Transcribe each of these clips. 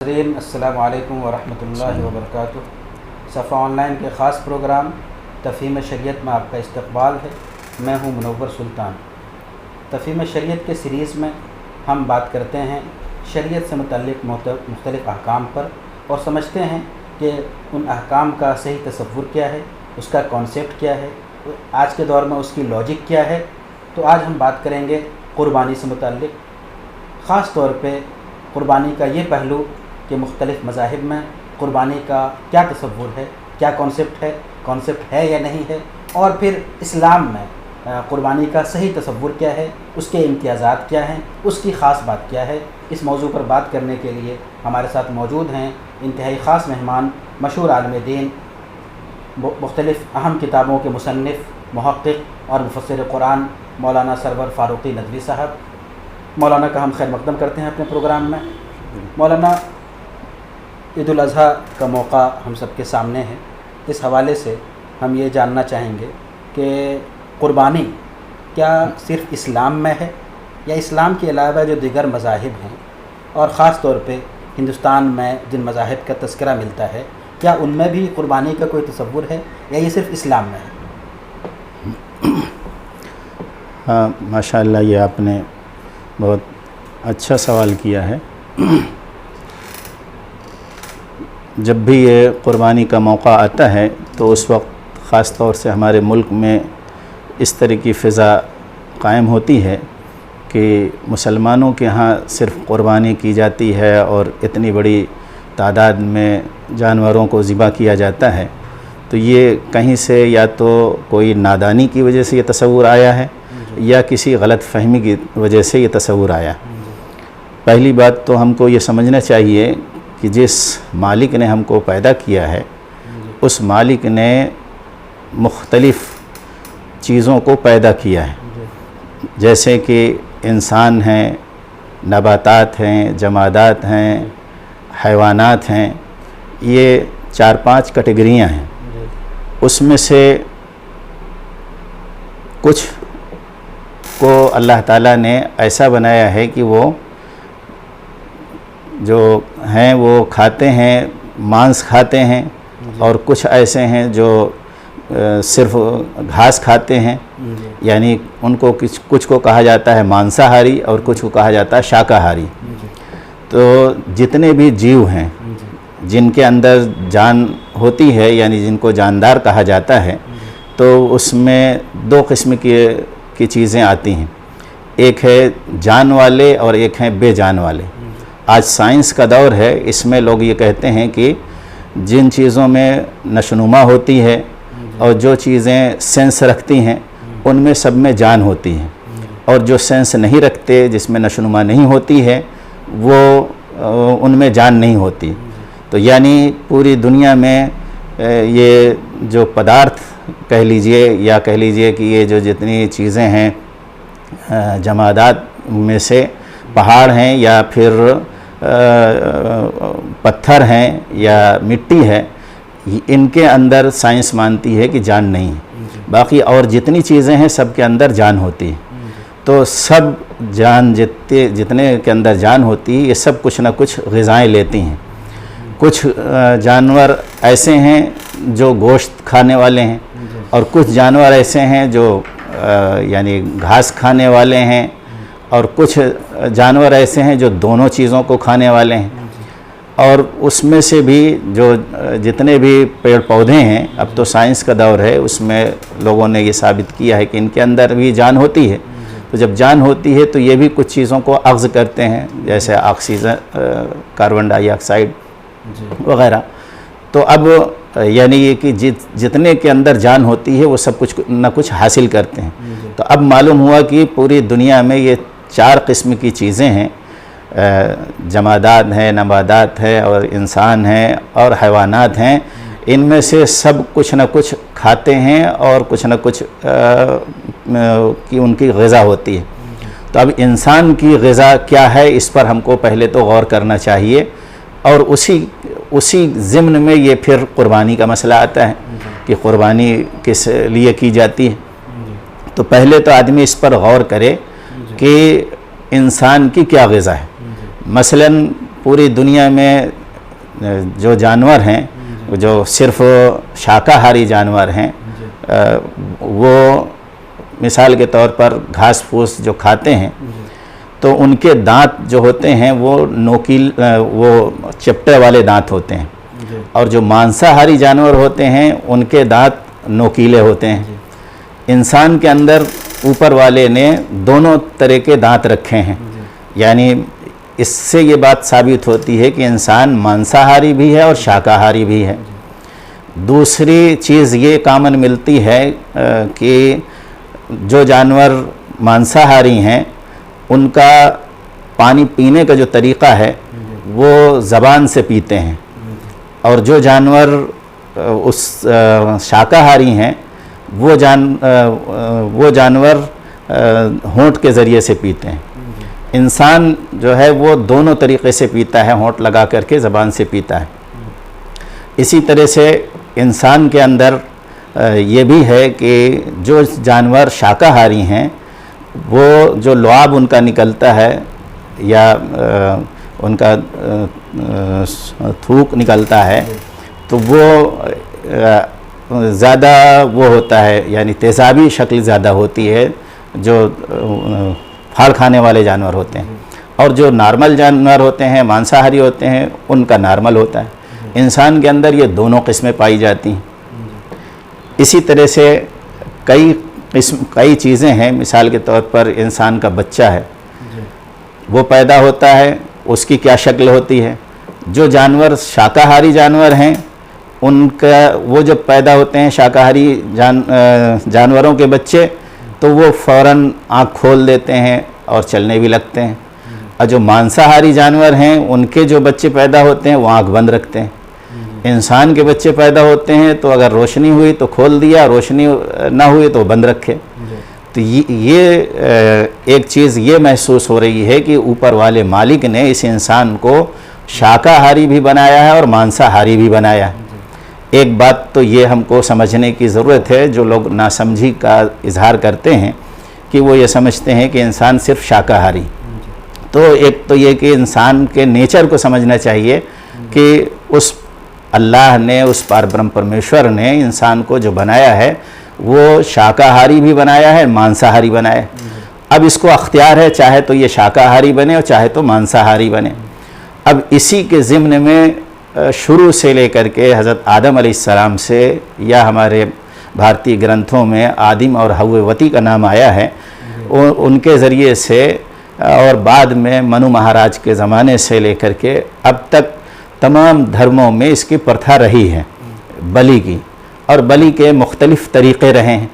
नाज़रीन, अस्सलामु अलैकुम वरहमतुल्लाहि वबरकातुह। सफ़ा ऑनलाइन के ख़ास प्रोग्राम तफ़हीम शरीयत में आपका इस्तक़बाल है। मैं हूँ मुनव्वर सुल्तान। तफ़हीम शरीयत के सीरीज़ में हम बात करते हैं शरीयत से मुतल्लिक़ मुख्तलिफ़ अहकाम पर और समझते हैं कि उन अहकाम का सही तसव्वुर क्या है, उसका कॉन्सेप्ट क्या है, आज के दौर में उसकी लॉजिक क्या है। तो आज हम बात करेंगे क़ुरबानी से मुतल्लिक़, ख़ास तौर पे क़ुरबानी का ये पहलू कि मुख्तलिफ़ मज़ाहिब में क़ुरबानी का क्या तसव्वुर है, क्या कॉन्सेप्ट है या नहीं है, और फिर इस्लाम में क़ुरबानी का सही तसव्वुर क्या है, उसके इम्तियाज़ात क्या हैं, उसकी ख़ास बात क्या है। इस मौजू पर बात करने के लिए हमारे साथ मौजूद हैं इंतहाई ख़ास मेहमान, मशहूर आलिम दीन, मुख्तलिफ़ अहम किताबों के मुसन्निफ़, मुहक़्क़िक़ और मुफ़स्सिर क़ुरान मौलाना सरवर फ़ारूक़ी नदवी साहब। मौलाना का हम खैर मक़दम करते हैं अपने प्रोग्राम में। मौलाना, ईद उल अज़हा का मौका हम सब के सामने है, इस हवाले से हम ये जानना चाहेंगे कि क़ुरबानी क्या सिर्फ़ इस्लाम में है या इस्लाम के अलावा जो दीगर मज़ाहिब हैं और ख़ास तौर पे हिंदुस्तान में जिन मज़ाहिब का तज़किरा मिलता है, क्या उनमें भी क़ुरबानी का कोई तसव्वुर है या ये सिर्फ़ इस्लाम में है? हाँ, माशाअल्लाह, ये आपने बहुत अच्छा सवाल किया है। जब भी ये क़ुरबानी का मौका आता है तो उस वक्त ख़ास तौर से हमारे मुल्क में इस तरह की फ़िज़ा कायम होती है कि मुसलमानों के यहाँ सिर्फ़ क़ुरबानी की जाती है और इतनी बड़ी तादाद में जानवरों को ज़िबा किया जाता है। तो ये कहीं से या तो कोई नादानी की वजह से ये तसव्वुर आया है या किसी गलत फ़हमी की वजह से ये तसव्वुर आया। पहली बात तो हमको ये समझना चाहिए कि जिस मालिक ने हमको पैदा किया है उस मालिक ने मुख्तलिफ़ चीज़ों को पैदा किया है, जैसे कि इंसान हैं, नबातात हैं, जमादात हैं, हैवानात हैं। ये 4-5 कैटेगरियाँ हैं। उसमें से कुछ को अल्लाह ताला ने ऐसा बनाया है कि वो जो हैं वो खाते हैं, मांस खाते हैं, और कुछ ऐसे हैं जो सिर्फ़ घास खाते हैं, यानी उनको कुछ को कहा जाता है मांसाहारी और कुछ को कहा जाता है शाकाहारी। तो जितने भी जीव हैं जिनके अंदर जान होती है, यानी जिनको जानदार कहा जाता है, तो उसमें 2 किस्म की चीज़ें आती हैं। एक है जान वाले और एक है बेजान वाले। आज साइंस का दौर है, इसमें लोग ये कहते हैं कि जिन चीज़ों में नशोनुमा होती है और जो चीज़ें सेंस रखती हैं उनमें सब में जान होती है, और जो सेंस नहीं रखते, जिसमें नशोनुमा नहीं होती है, वो उनमें जान नहीं होती। तो यानी पूरी दुनिया में ये जो पदार्थ कह लीजिए या कह लीजिए कि ये जो जितनी चीज़ें हैं जमादात में से पहाड़ हैं या फिर पत्थर हैं या मिट्टी है, इनके अंदर साइंस मानती है कि जान नहीं है। बाकी और जितनी चीज़ें हैं सब के अंदर जान होती है। तो सब जान जितने के अंदर जान होती है, ये सब कुछ ना कुछ ग़िज़ाएँ लेती हैं। कुछ जानवर ऐसे हैं जो गोश्त खाने वाले हैं और कुछ जानवर ऐसे हैं जो यानी घास खाने वाले हैं, और कुछ जानवर ऐसे हैं जो दोनों चीज़ों को खाने वाले हैं। और उसमें से भी जो जितने भी पेड़ पौधे हैं, अब तो साइंस का दौर है, उसमें लोगों ने ये साबित किया है कि इनके अंदर भी जान होती है। तो जब जान होती है तो ये भी कुछ चीज़ों को अग़्ज़ करते हैं, जैसे ऑक्सीजन, कार्बन डाइऑक्साइड वगैरह। तो अब यानी ये कि जितने के अंदर जान होती है वो सब कुछ न कुछ हासिल करते हैं। तो अब मालूम हुआ कि पूरी दुनिया में ये 4 किस्म की चीज़ें हैं, जमादात हैं, नबादात है और इंसान हैं और हैवानात हैं। इनमें से सब कुछ न कुछ खाते हैं और कुछ न कुछ की उनकी ग़िज़ा होती है। तो अब इंसान की ग़िज़ा क्या है, इस पर हमको पहले तो गौर करना चाहिए, और उसी ज़िम्न में ये फिर क़ुरबानी का मसला आता है कि क़ुरबानी किस लिए की जाती है। तो पहले तो आदमी इस पर गौर करे कि इंसान की क्या ग़िज़ा है। मसलन पूरी दुनिया में जो जानवर हैं जो सिर्फ शाकाहारी जानवर हैं वो मिसाल के तौर पर घास फूस जो खाते हैं तो उनके दांत जो होते हैं वो वो चिपटे वाले दांत होते हैं, और जो मांसाहारी जानवर होते हैं उनके दांत नोकीले होते हैं। इंसान के अंदर ऊपर वाले ने दोनों तरह के दांत रखे हैं, यानी इससे ये बात साबित होती है कि इंसान मांसाहारी भी है और शाकाहारी भी है। दूसरी चीज़ ये कॉमन मिलती है कि जो जानवर मांसाहारी हैं उनका पानी पीने का जो तरीक़ा है वो ज़बान से पीते हैं, और जो जानवर उस शाकाहारी हैं वो जानवर होंठ के ज़रिए से पीते हैं। इंसान जो है वो दोनों तरीक़े से पीता है, होंठ लगा करके ज़बान से पीता है। इसी तरह से इंसान के अंदर ये भी है कि जो जानवर शाकाहारी हैं वो जो लुआब उनका निकलता है या उनका थूक निकलता है तो वो ज़्यादा वो होता है, यानी तेज़ाबी शक्ल ज़्यादा होती है जो फाड़ खाने वाले जानवर होते हैं, और जो नॉर्मल जानवर होते हैं मांसाहारी होते हैं उनका नॉर्मल होता है। इंसान के अंदर ये दोनों किस्में पाई जाती हैं। इसी तरह से कई चीज़ें हैं, मिसाल के तौर पर इंसान का बच्चा है वो पैदा होता है, उसकी क्या शक्ल होती है। जो जानवर शाकाहारी जानवर हैं उनका वो जब पैदा होते हैं शाकाहारी जानवरों के बच्चे तो वो फ़ौरन आँख खोल देते हैं और चलने भी लगते हैं, और जो मांसाहारी जानवर हैं उनके जो बच्चे पैदा होते हैं वो आँख बंद रखते हैं। इंसान के बच्चे पैदा होते हैं तो अगर रोशनी हुई तो खोल दिया, रोशनी ना हुई तो बंद रखे। तो ये एक चीज़ ये महसूस हो रही है कि ऊपर वाले मालिक ने इस इंसान को शाकाहारी भी बनाया है और मांसाहारी भी बनाया है। एक बात तो ये हमको समझने की ज़रूरत है, जो लोग नासमझी का इजहार करते हैं कि वो ये समझते हैं कि इंसान सिर्फ शाकाहारी। तो एक तो ये कि इंसान के नेचर को समझना चाहिए कि उस अल्लाह ने, उस पारब्रह्म परमेश्वर ने इंसान को जो बनाया है वो शाकाहारी भी बनाया है, मांसाहारी बनाया है। अब इसको अख्तियार है, चाहे तो ये शाकाहारी बने और चाहे तो मांसाहारी बने। अब इसी के ज़िम्न में शुरू से लेकर के हज़रत आदम अलैहिस्सलाम से या हमारे भारतीय ग्रंथों में आदिम और हव्वती का नाम आया है, उनके ज़रिए से और बाद में मनु महाराज के ज़माने से लेकर के अब तक तमाम धर्मों में इसकी प्रथा रही है बलि की, और बलि के मुख्तलिफ़ तरीक़े रहे हैं।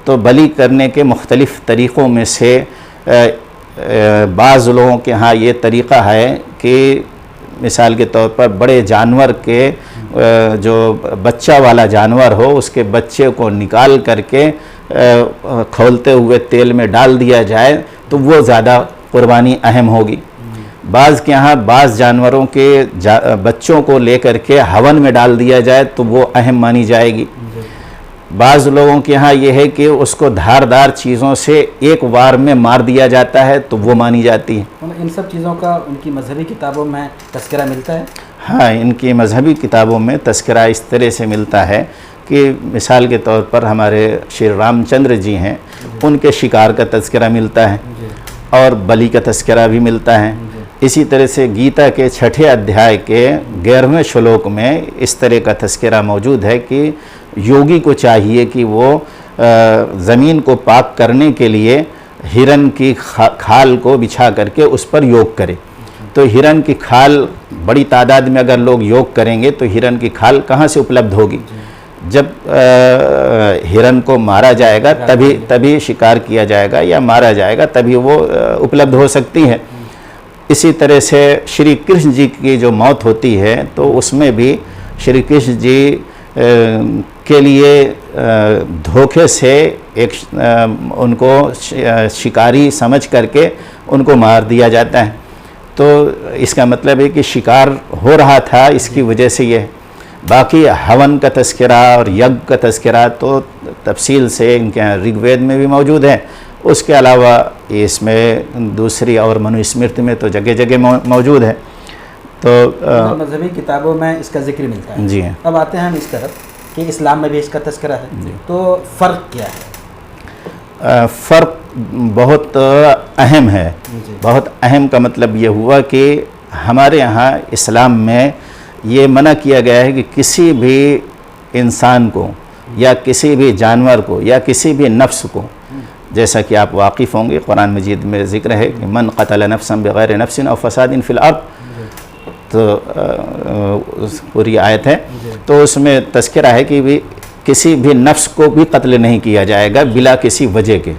तो बलि करने के मुख्तलिफ़ तरीक़ों में से बाज़ लोगों के यहाँ ये तरीक़ा है कि मिसाल के तौर पर बड़े जानवर के जो बच्चा वाला जानवर हो उसके बच्चे को निकाल करके खौलते हुए तेल में डाल दिया जाए तो वो ज़्यादा कुर्बानी अहम होगी। बाज़ के यहाँ बाज़ जानवरों के बच्चों को लेकर के हवन में डाल दिया जाए तो वो अहम मानी जाएगी। बाज़ लोगों के यहाँ ये है कि उसको धारदार चीज़ों से एक बार में मार दिया जाता है तो वो मानी जाती है। इन सब चीज़ों का उनकी मजहबी किताबों में तज़किरा मिलता है। हाँ, इनकी मजहबी किताबों में तज़किरा इस तरह से मिलता है कि मिसाल के तौर पर हमारे श्री रामचंद्र जी हैं, उनके शिकार का तज़किरा मिलता है और बलि का तज़किरा भी मिलता है। इसी तरह से गीता के 6ठे अध्याय के 11वें श्लोक में इस तरह का तज़किरा मौजूद है कि योगी को चाहिए कि वो ज़मीन को पाक करने के लिए हिरन की खाल को बिछा करके उस पर योग करे। तो हिरन की खाल बड़ी तादाद में अगर लोग योग करेंगे तो हिरन की खाल कहाँ से उपलब्ध होगी? जब हिरन को मारा जाएगा तभी शिकार किया जाएगा या मारा जाएगा तभी वो उपलब्ध हो सकती है। इसी तरह से श्री कृष्ण जी की जो मौत होती है तो उसमें भी श्री कृष्ण जी के लिए धोखे से उनको शिकारी समझ करके उनको मार दिया जाता है। तो इसका मतलब है कि शिकार हो रहा था, इसकी वजह से ये। बाकी हवन का तज़किरा और यज्ञ का तज़किरा तो तफसील से इनके यहाँ ऋग्वेद में भी मौजूद है। उसके अलावा इसमें दूसरी और मनुस्मृति में तो जगह जगह मौजूद है। तो मजहबी किताबों में इसका जिक्र मिलता है। जी। अब आते हैं हम इस तरफ कि इस्लाम में भी इसका तस्करा है, तो फ़र्क क्या है? फ़र्क बहुत अहम है। बहुत अहम का मतलब ये हुआ कि हमारे यहाँ इस्लाम में ये मना किया गया है कि किसी भी इंसान को या किसी भी जानवर को या किसी भी नफ्स को, जैसा कि आप वाकिफ़ होंगे, कुरान मजीद में ज़िक्र है कि मन क़तल नफ्सन बग़ैर नफ्सिन औ फ़सादिन फ़िल अर्द, तो पूरी आयत है। तो उसमें तज़किरा है कि भी किसी भी नफ्स को भी कत्ल नहीं किया जाएगा बिला किसी वजह के,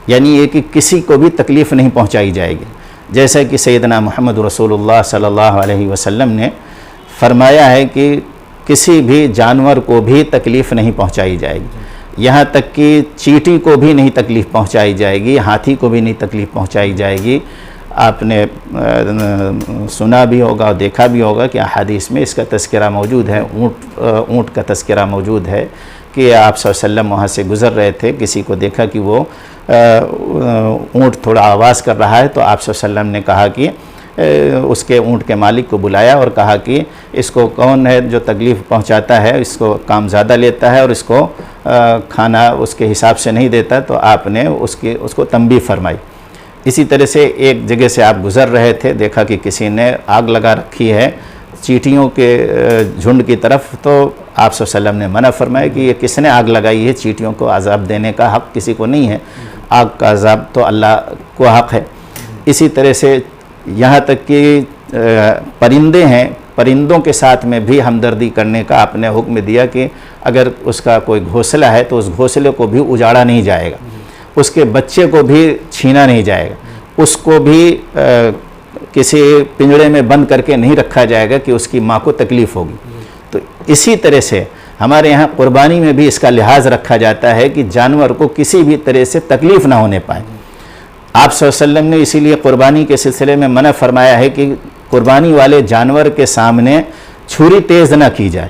यानी ये कि किसी को भी तकलीफ़ नहीं पहुंचाई जाएगी। जैसा कि सैयदना मोहम्मद रसूलुल्लाह सल्लल्लाहु अलैहि वसल्लम ने फरमाया है कि किसी भी जानवर को भी तकलीफ़ नहीं पहुंचाई जाएगी, यहाँ तक कि चींटी को भी नहीं तकलीफ़ पहुंचाई जाएगी, हाथी को भी नहीं तकलीफ़ पहुंचाई जाएगी। आपने सुना भी होगा और देखा भी होगा कि अहादीस में इसका तज़किरा मौजूद है। ऊँट का तज़किरा मौजूद है कि आप सल्लल्लाहु अलैहि वसल्लम वहाँ से गुज़र रहे थे, किसी को देखा कि वो ऊँट थोड़ा आवाज़ कर रहा है, तो आप सल्लल्लाहु अलैहि वसल्लम ने कहा कि उसके ऊँट के मालिक को बुलाया और कहा कि इसको कौन है जो तकलीफ़ पहुँचाता है, इसको काम ज़्यादा लेता है और इसको खाना उसके हिसाब से नहीं देता, तो आपने उसको तंबीह फरमाई। इसी तरह से एक जगह से आप गुज़र रहे थे, देखा कि किसी ने आग लगा रखी है चींटियों के झुंड की तरफ, तो आप सल्लल्लाहु अलैहि वसल्लम ने मना फरमाया कि ये किसने आग लगाई है, चींटियों को अज़ाब देने का हक़ किसी को नहीं है, आग का अज़ाब तो अल्लाह को हक़ है। इसी तरह से यहाँ तक कि परिंदे हैं, परिंदों के साथ में भी हमदर्दी करने का आपने हुक्म दिया कि अगर उसका कोई घोंसला है तो उस घोंसले को भी उजाड़ा नहीं जाएगा, उसके बच्चे को भी छीना नहीं जाएगा, उसको भी किसी पिंजड़े में बंद करके नहीं रखा जाएगा कि उसकी माँ को तकलीफ़ होगी। तो इसी तरह से हमारे यहाँ कुर्बानी में भी इसका लिहाज रखा जाता है कि जानवर को किसी भी तरह से तकलीफ़ ना होने पाए। आप सल्लल्लाहु अलैहि वसल्लम ने इसीलिए कुर्बानी के सिलसिले में मना फरमाया है कि कुर्बानी वाले जानवर के सामने छुरी तेज़ ना की जाए,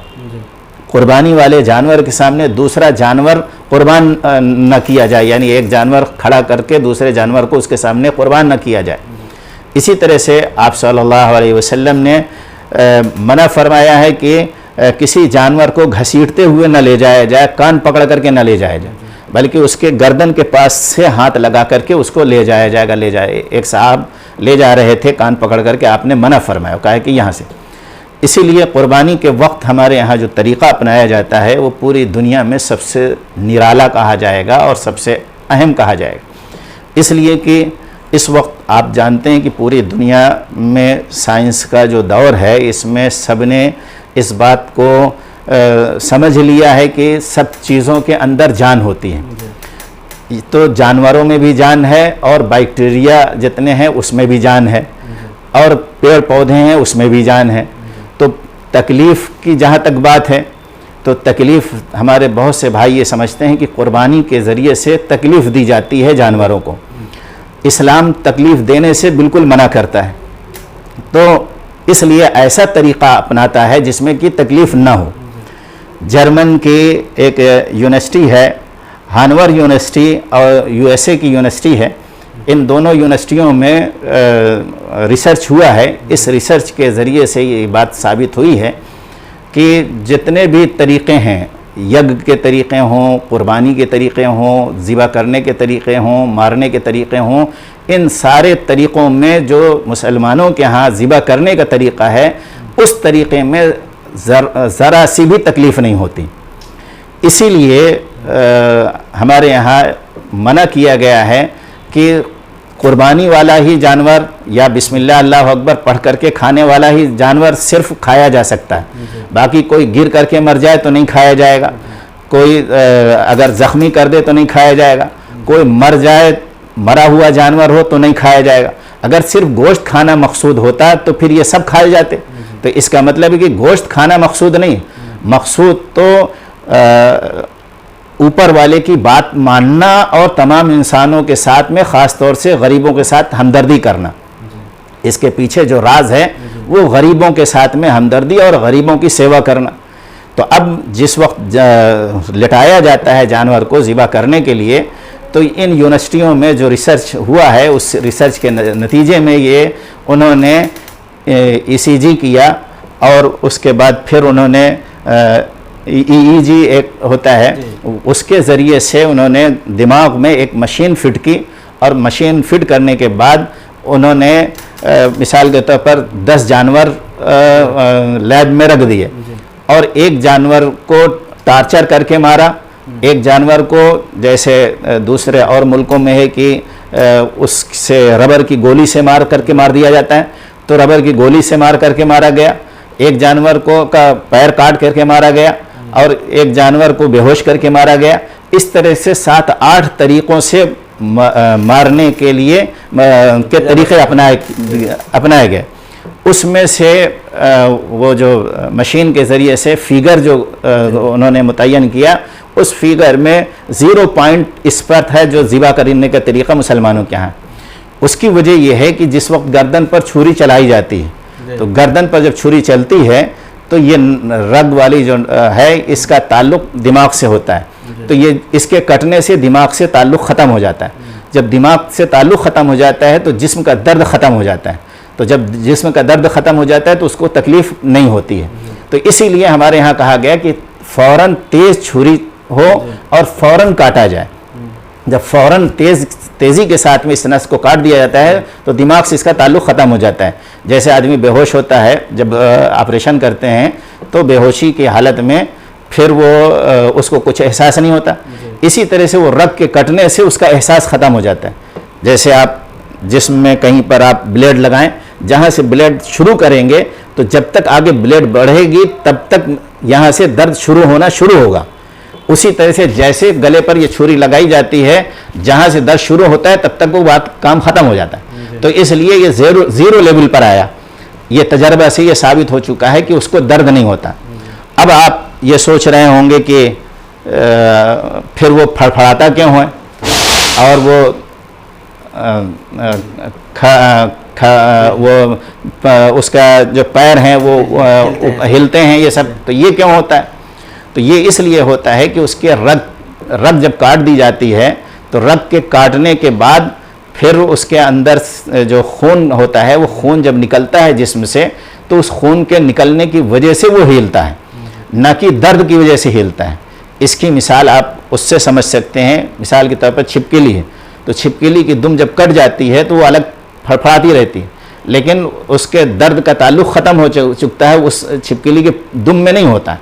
कुर्बानी वाले जानवर के सामने दूसरा जानवर कुर्बान न किया जाए, यानी एक जानवर खड़ा करके दूसरे जानवर को उसके सामने कुर्बान न किया जाए। इसी तरह से आप सल्लल्लाहु अलैहि वसल्लम ने मना फरमाया है कि किसी जानवर को घसीटते हुए न ले जाया जाए, कान पकड़ करके न ले जाया जाए, बल्कि उसके गर्दन के पास से हाथ लगा करके उसको ले जाया जाएगा। ले जाए, एक साहब ले जा रहे थे कान पकड़ करके, आपने मना फरमाया, कहा कि यहाँ से। इसीलिए कुर्बानी के वक्त हमारे यहाँ जो तरीक़ा अपनाया जाता है वो पूरी दुनिया में सबसे निराला कहा जाएगा और सबसे अहम कहा जाएगा, इसलिए कि इस वक्त आप जानते हैं कि पूरी दुनिया में साइंस का जो दौर है, इसमें सब ने इस बात को समझ लिया है कि सब चीज़ों के अंदर जान होती है। तो जानवरों में भी जान है और बैक्टीरिया जितने हैं उसमें भी जान है, और पेड़ पौधे हैं उसमें भी जान है। तो तकलीफ़ की जहाँ तक बात है, तो तकलीफ़ हमारे बहुत से भाई ये समझते हैं कि कुर्बानी के ज़रिए से तकलीफ़ दी जाती है जानवरों को। इस्लाम तकलीफ़ देने से बिल्कुल मना करता है, तो इसलिए ऐसा तरीक़ा अपनाता है जिसमें कि तकलीफ़ ना हो। जर्मन की एक यूनिवर्सिटी है, हानोवर यूनिवर्सिटी और यूएसए की यूनिवर्सिटी है, इन दोनों यूनिवर्सिटियों में रिसर्च हुआ है। इस रिसर्च के ज़रिए से ये बात साबित हुई है कि जितने भी तरीक़े हैं, यज्ञ के तरीक़े हों, कुर्बानी के तरीक़े हों, ज़िबा करने के तरीक़े हों, मारने के तरीक़े हों, इन सारे तरीक़ों में जो मुसलमानों के यहाँ ज़िबा करने का तरीक़ा है, उस तरीक़े में ज़रा सी भी तकलीफ़ नहीं होती। इसीलिए हमारे यहाँ मना किया गया है कि कुर्बानी वाला ही जानवर या बिस्मिल्लाह अल्लाह अकबर पढ़ करके खाने वाला ही जानवर सिर्फ खाया जा सकता है, बाकी कोई गिर करके मर जाए तो नहीं खाया जाएगा, कोई अगर ज़ख्मी कर दे तो नहीं खाया जाएगा, कोई मर जाए, मरा हुआ जानवर हो तो नहीं खाया जाएगा। अगर सिर्फ गोश्त खाना मकसूद होता तो फिर ये सब खाए जाते। तो इसका मतलब है कि गोश्त खाना मकसूद नहीं, मकसूद तो ऊपर वाले की बात मानना और तमाम इंसानों के साथ में ख़ास तौर से गरीबों के साथ हमदर्दी करना। इसके पीछे जो राज है वो गरीबों के साथ में हमदर्दी और गरीबों की सेवा करना। तो अब जिस वक्त लिटाया जाता है जानवर को ज़िबा करने के लिए, तो इन यूनिवर्सिटियों में जो रिसर्च हुआ है, उस रिसर्च के नतीजे में ये उन्होंने ईसीजी किया और उसके बाद फिर उन्होंने ईईजी एक होता है, उसके ज़रिए से उन्होंने दिमाग में एक मशीन फिट की और मशीन फिट करने के बाद उन्होंने मिसाल के तौर पर 10 जानवर लैब में रख दिए और एक जानवर को टार्चर करके मारा, एक जानवर को जैसे दूसरे और मुल्कों में है कि उससे रबर की गोली से मार करके मार दिया जाता है, तो रबर की गोली से मार करके मारा गया, एक जानवर को का पैर काट करके मारा गया और एक जानवर को बेहोश करके मारा गया। इस तरह से 7-8 तरीक़ों से मारने के लिए के तरीक़े अपनाए गए। उसमें से वो जो मशीन के ज़रिए से फ़िगर जो उन्होंने मुतय्यन किया, उस फिगर में 0 पॉइंट इस पर है जो ज़िबा करने का तरीक़ा मुसलमानों के यहाँ। उसकी वजह यह है कि जिस वक्त गर्दन पर छुरी चलाई जाती है, तो गर्दन पर जब छुरी चलती है तो ये रग वाली जो है इसका ताल्लुक़ दिमाग से होता है, तो ये इसके कटने से दिमाग से ताल्लुक़ ख़त्म हो जाता है। जब दिमाग से ताल्लुक़ ख़त्म हो जाता है तो जिस्म का दर्द ख़त्म हो जाता है, तो जब जिस्म का दर्द ख़त्म हो जाता है तो उसको तकलीफ़ नहीं होती है। तो इसीलिए हमारे यहाँ कहा गया कि फ़ौरन तेज़ छुरी हो और फ़ौरन काटा जाए। जब फ़ौरन तेज़ी के साथ में इस नस को काट दिया जाता है तो दिमाग से इसका ताल्लुक़ ख़त्म हो जाता है। जैसे आदमी बेहोश होता है, जब ऑपरेशन करते हैं तो बेहोशी की हालत में फिर वो उसको कुछ एहसास नहीं होता, इसी तरह से वो रग के कटने से उसका एहसास ख़त्म हो जाता है। जैसे आप जिस्म में कहीं पर आप ब्लेड लगाएं, जहाँ से ब्लेड शुरू करेंगे तो जब तक आगे ब्लेड बढ़ेगी तब तक यहाँ से दर्द शुरू होना शुरू होगा। उसी तरह से जैसे गले पर ये छुरी लगाई जाती है, जहाँ से दर्द शुरू होता है तब तक वो बात काम ख़त्म हो जाता है। तो इसलिए ये ज़ीरो लेवल पर आया, ये तजर्बा से ये साबित हो चुका है कि उसको दर्द नहीं होता। अब आप ये सोच रहे होंगे कि फिर वो फड़फड़ाता क्यों है और वो उसका जो पैर हैं वो हिलते हैं, ये सब तो ये क्यों होता है? तो ये इसलिए होता है कि उसके रग जब काट दी जाती है तो रग के काटने के बाद फिर उसके अंदर जो खून होता है, वो खून जब निकलता है जिस्म से तो उस खून के निकलने की वजह से वो हिलता है, न कि दर्द की वजह से हिलता है। इसकी मिसाल आप उससे समझ सकते हैं, मिसाल के तौर पर छिपकली है, तो छिपकली की दुम जब कट जाती है तो वो अलग फड़फड़ाती रहती है, लेकिन उसके दर्द का ताल्लुक़ ख़त्म हो चुकता है, उस छिपकली के दुम में नहीं होता।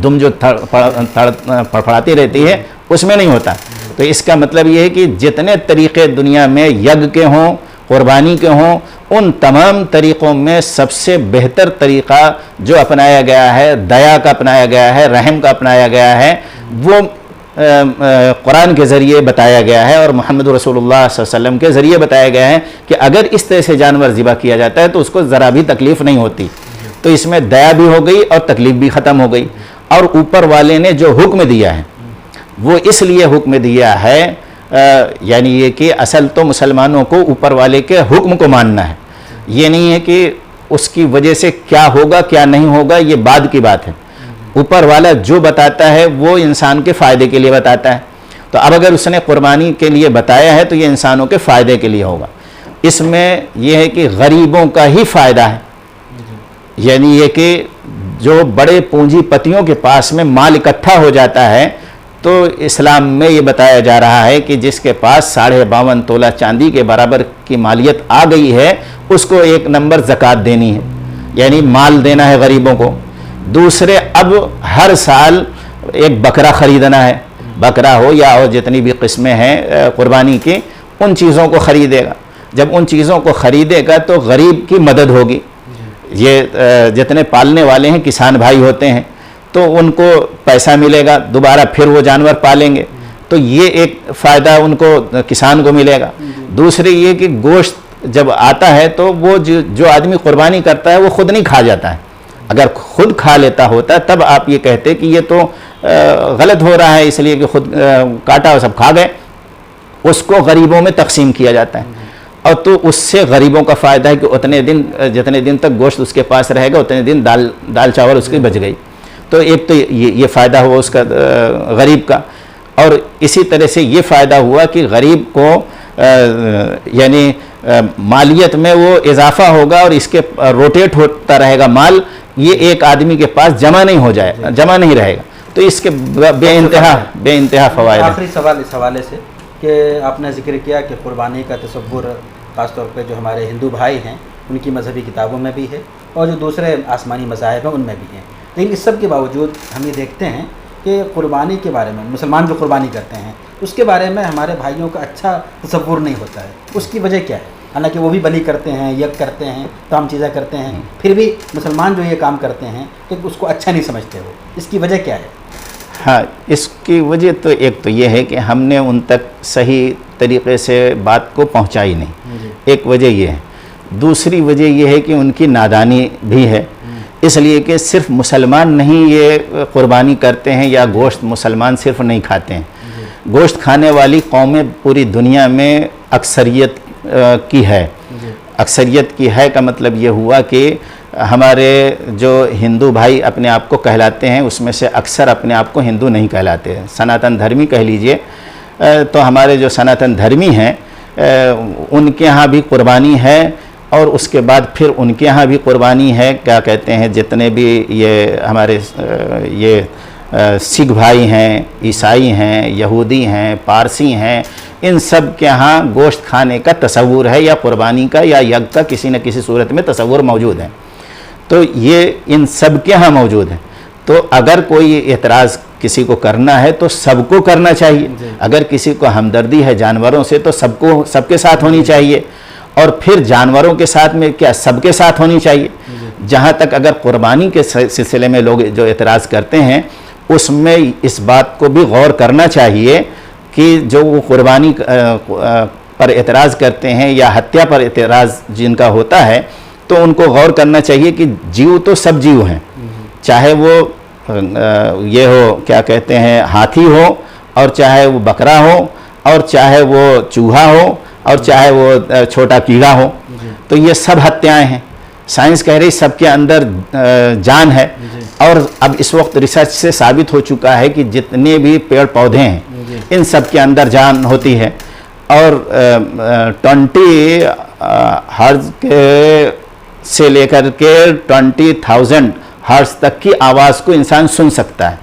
दुम जो फड़फड़ाती रहती है उसमें नहीं होता। तो इसका मतलब ये है कि जितने तरीक़े दुनिया में यज्ञ के हों, क़ुरबानी के हों, उन तमाम तरीक़ों में सबसे बेहतर तरीक़ा जो अपनाया गया है, दया का अपनाया गया है, रहम का अपनाया गया है, वो कुरान के ज़रिए बताया गया है और मोहम्मद रसूलुल्लाह सल्लल्लाहु अलैहि वसल्लम के ज़रिए बताया गया है कि अगर इस तरह से जानवर ज़िबा किया जाता है तो उसको ज़रा भी तकलीफ़ नहीं होती। तो इसमें दया भी हो गई और तकलीफ़ भी ख़त्म हो गई। और ऊपर वाले ने जो हुक्म दिया है वो इसलिए हुक्म दिया है, यानी ये कि असल तो मुसलमानों को ऊपर वाले के हुक्म को मानना है, ये नहीं है कि उसकी वजह से क्या होगा क्या नहीं होगा, ये बाद की बात है। ऊपर वाला जो बताता है वो इंसान के फ़ायदे के लिए बताता है। तो अब अगर उसने कुर्बानी के लिए बताया है तो ये इंसानों के फ़ायदे के लिए होगा। इसमें यह है कि गरीबों का ही फ़ायदा है, यानी ये कि जो बड़े पूंजीपतियों के पास में माल इकट्ठा हो जाता है, तो इस्लाम में ये बताया जा रहा है कि जिसके पास 52.5 तोला चांदी के बराबर की मालियत आ गई है उसको 1 नंबर ज़कात देनी है, यानी माल देना है गरीबों को। दूसरे, अब हर साल एक बकरा ख़रीदना है, बकरा हो या और जितनी भी किस्में हैं कुर्बानी की, उन चीज़ों को ख़रीदेगा। जब उन चीज़ों को ख़रीदेगा तो गरीब की मदद होगी। ये जितने पालने वाले हैं किसान भाई होते हैं तो उनको पैसा मिलेगा, दोबारा फिर वो जानवर पालेंगे, तो ये एक फ़ायदा उनको किसान को मिलेगा। दूसरी ये कि गोश्त जब आता है तो वो जो आदमी कुर्बानी करता है वो ख़ुद नहीं खा जाता है। अगर खुद खा लेता होता तब आप ये कहते कि ये तो गलत हो रहा है इसलिए कि खुद काटा और सब खा गए। उसको गरीबों में तकसीम किया जाता है और तो उससे गरीबों का फ़ायदा है कि उतने दिन जितने दिन तक गोश्त उसके पास रहेगा उतने दिन दाल चावल उसकी बच गई। तो एक तो ये फ़ायदा हुआ उसका गरीब का, और इसी तरह से ये फ़ायदा हुआ कि गरीब को यानी मालियत में वो इजाफा होगा और इसके रोटेट होता रहेगा माल, ये एक आदमी के पास जमा नहीं हो जाए, जमा नहीं रहेगा। तो इसके बेइंतहा फ़वाइद। आखिरी सवाल इस हवाले से कि आपने जिक्र किया कि कुर्बानी का तसव्वुर ख़ासतौर पे जो हमारे हिंदू भाई हैं उनकी मजहबी किताबों में भी है और जो दूसरे आसमानी मज़ाहिब हैं उनमें भी हैं, लेकिन इस सब के बावजूद हम ये देखते हैं कि कुर्बानी के बारे में, मुसलमान जो कुर्बानी करते हैं उसके बारे में हमारे भाइयों का अच्छा तसव्वुर नहीं होता है। उसकी वजह क्या है? हालांकि वो भी बलि करते हैं, यज्ञ करते हैं, तमाम चीज़ें करते हैं, फिर भी मुसलमान जो ये काम करते हैं तो उसको अच्छा नहीं समझते हो, इसकी वजह क्या है? हाँ, इसकी वजह तो एक तो ये है कि हमने उन तक सही तरीक़े से बात को पहुँचाई नहीं, एक वजह ये है। दूसरी वजह यह है कि उनकी नादानी भी है, इसलिए कि सिर्फ मुसलमान नहीं ये क़ुरबानी करते हैं या गोश्त मुसलमान सिर्फ नहीं खाते हैं, गोश्त खाने वाली कौमें पूरी दुनिया में अक्सरियत की है। अक्सरियत की है का मतलब ये हुआ कि हमारे जो हिंदू भाई अपने आप को कहलाते हैं उसमें से अक्सर अपने आप को हिंदू नहीं कहलाते हैं, सनातन धर्मी कह लीजिए। तो हमारे जो सनातन धर्मी हैं उनके यहाँ भी कुर्बानी है और उसके बाद फिर उनके यहाँ भी कुर्बानी है। क्या कहते हैं, जितने भी ये हमारे सिख भाई हैं, ईसाई हैं, यहूदी हैं, पारसी हैं, इन सब के यहाँ गोश्त खाने का तसव्वुर है या कुर्बानी का या यज्ञ का किसी न किसी सूरत में तसव्वुर मौजूद है। तो ये इन सब के यहाँ मौजूद है। तो अगर कोई एतराज़ किसी को करना है तो सबको करना चाहिए। अगर किसी को हमदर्दी है जानवरों से तो सबको, सबके साथ होनी चाहिए। और फिर जानवरों के साथ में क्या, सबके साथ होनी चाहिए। जहाँ तक अगर कुर्बानी के सिलसिले में लोग जो एतराज़ करते हैं उसमें इस बात को भी गौर करना चाहिए कि जो वो कुर्बानी पर एतराज़ करते हैं या हत्या पर एतराज़ जिनका होता है तो उनको गौर करना चाहिए कि जीव तो सब जीव हैं, चाहे वो ये हो क्या कहते हैं हाथी हो और चाहे वो बकरा हो और चाहे वो चूहा हो और चाहे वो छोटा कीड़ा हो। तो ये सब हत्याएं हैं। साइंस कह रही सबके अंदर जान है और अब इस वक्त रिसर्च से साबित हो चुका है कि जितने भी पेड़ पौधे हैं इन सब के अंदर जान होती है। और 20 हर्ट्ज़ के से लेकर के 20,000 हर्ट्ज़ तक की आवाज़ को इंसान सुन सकता है।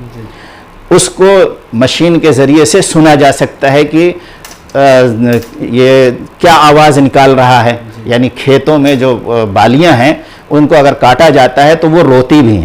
उसको मशीन के ज़रिए से सुना जा सकता है कि ये क्या आवाज़ निकाल रहा है। यानी खेतों में जो बालियां हैं उनको अगर काटा जाता है तो वो रोती भी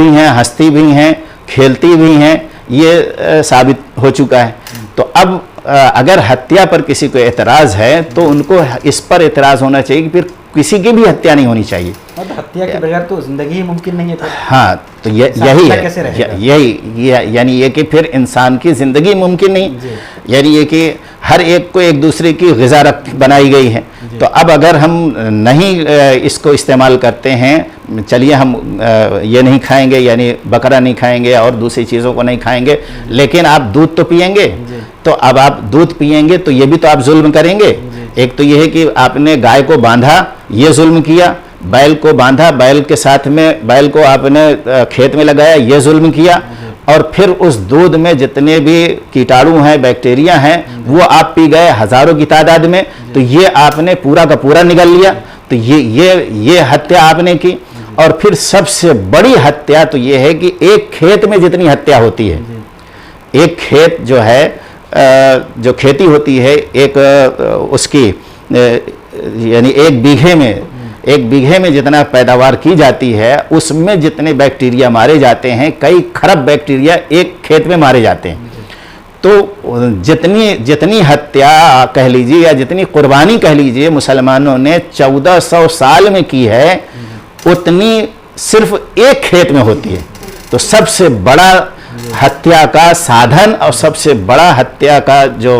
हैं, हंसती भी हैं, खेलती भी हैं, ये साबित हो चुका है। तो अब अगर हत्या पर किसी को एतराज़ है तो उनको इस पर एतराज़ होना चाहिए कि फिर किसी की भी हत्या नहीं होनी चाहिए। हत्या के बगैर तो ज़िंदगी ही मुमकिन नहीं है। हाँ, तो यही है, यही यानी ये कि फिर इंसान की ज़िंदगी मुमकिन नहीं, यानी ये कि हर एक को एक दूसरे की ग़िज़ा बनाई गई है। तो अब अगर हम नहीं इसको इस्तेमाल करते हैं, चलिए हम ये नहीं खाएंगे यानी बकरा नहीं खाएंगे और दूसरी चीज़ों को नहीं खाएंगे, लेकिन आप दूध तो पिएंगे। तो अब आप दूध पिएंगे तो ये भी तो आप जुल्म करेंगे। एक तो ये है कि आपने गाय को बांधा, ये जुल्म किया, बैल को बांधा, बैल के साथ में बैल को आपने खेत में लगाया, ये जुल्म किया। और फिर उस दूध में जितने भी कीटाणु हैं, बैक्टीरिया हैं, वो आप पी गए हज़ारों की तादाद में, तो ये आपने पूरा का पूरा निगल लिया। तो ये हत्या आपने की। और फिर सबसे बड़ी हत्या तो ये है कि एक खेत में जितनी हत्या होती है, एक खेत जो है, जो खेती होती है एक उसकी यानी एक बीघे में जितना पैदावार की जाती है उसमें जितने बैक्टीरिया मारे जाते हैं, कई खरब बैक्टीरिया एक खेत में मारे जाते हैं। तो जितनी हत्या कह लीजिए या जितनी कुर्बानी कह लीजिए मुसलमानों ने 1400 साल में की है, उतनी सिर्फ एक खेत में होती है। तो सबसे बड़ा हत्या का साधन और सबसे बड़ा हत्या का जो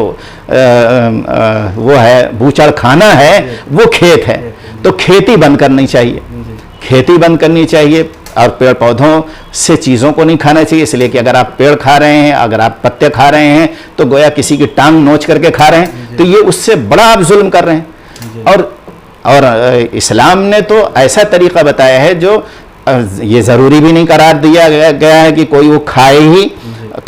वो है बूचड़ खाना है वो खेत है। तो खेती बंद करनी चाहिए, खेती बंद करनी चाहिए। और पेड़ पौधों से चीज़ों को नहीं खाना चाहिए, इसलिए कि अगर आप पेड़ खा रहे हैं, अगर आप पत्ते खा रहे हैं तो गोया किसी की टांग नोच करके खा रहे हैं, तो ये उससे बड़ा आप जुल्म कर रहे हैं। और इस्लाम ने तो ऐसा तरीक़ा बताया है जो ये ज़रूरी भी नहीं करार दिया गया है कि कोई वो खाए ही,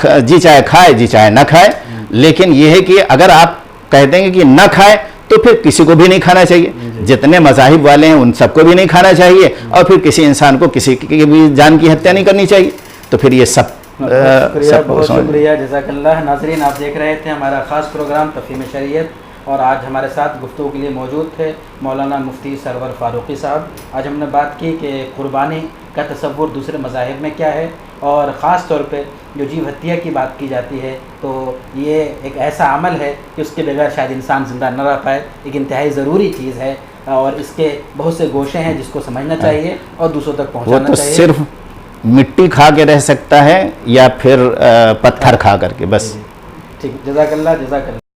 जी चाहे खाए जी चाहे ना खाए, लेकिन ये है कि अगर आप कह देंगे कि ना खाए तो फिर किसी को भी नहीं खाना चाहिए। जितने मज़ाहिब वाले हैं उन सबको भी नहीं खाना चाहिए, और फिर किसी इंसान को किसी की भी जान की हत्या नहीं करनी चाहिए। तो फिर ये सब बहुत शुक्रिया, जज़ाकल्लाह। नाज़रीन, आप देख रहे थे हमारा ख़ास प्रोग्राम तफ़हीम शरीयत, और आज हमारे साथ गुफ्तगू के लिए मौजूद थे मौलाना मुफ्ती सरवर फ़ारूक़ी साहब। आज हमने बात की कि क़ुरबानी का तसव्वुर दूसरे मज़ाहिब में क्या है, और ख़ास तौर पे जो जीव हत्या की बात की जाती है तो ये एक ऐसा अमल है कि उसके बगैर शायद इंसान ज़िंदा न रह पाए, एक इंतहाई ज़रूरी चीज़ है, और इसके बहुत से गोशे हैं जिसको समझना चाहिए और दूसरों तक पहुँचाना चाहिए। सिर्फ मिट्टी खा के रह सकता है या फिर पत्थर खा करके, बस। ठीक, जज़ाकल्लाह, जज़ाकल्लाह।